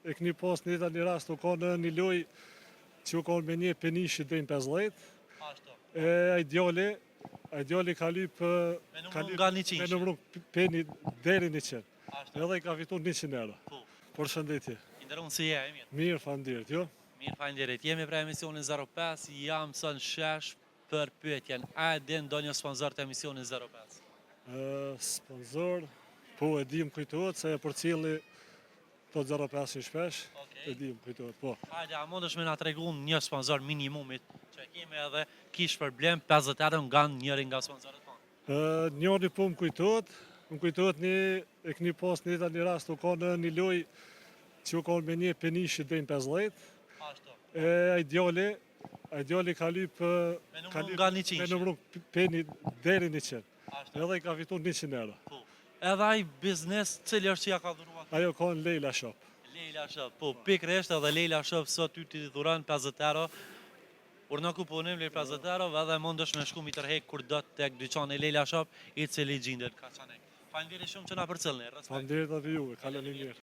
e keni pas një rast u ka në një lojë që u ka me një penishi deri në 50. Ashtu. Ai djali ka lyp nga 100. me numru peni deri 100. Ashtu. Edhe i ka fitu 100 euro. Po. Përshëndetje. I nderuar si je, mirë. Mirë, faleminderit, jo? Mirë, faleminderit. Jemi pra emisionin 05, jam son shesh për pyetjen. A din ndonjë sponsor të emisionit 05? Sponsor, po e dim kujtohet se e përcjelli to 05 shpesh. Okej. E dim kujtohet, po. Hajde, a mundesh me na tregun një sponsor minimumit që kemi edhe kish problem 50 euro nga njëri nga sponsorët tonë? Njëri po më kujtohet e keni pas një rast u ka në një lojë që u ka me një penishi deri në 50. Ashtu. Ai djali ka lyp nga 100. me numru peni deri 100. Ashtu. Edhe i ka fitu 100 euro. Po. Edhe ai biznes cili është që ja ka dhuruar? Ajo ka në Leila Shop. Leila Shop, po pikërisht edhe Leila Shop sot ty t'i dhuron 50 euro. Urna kuponim lir 50 euro edhe mundesh me shku mi tërhek kur do tek dyqani Leila Shop, i cili gjendet Kaçanek. Faleminderit shumë që na përcjellni. Faleminderit edhe juve, kaloni mirë.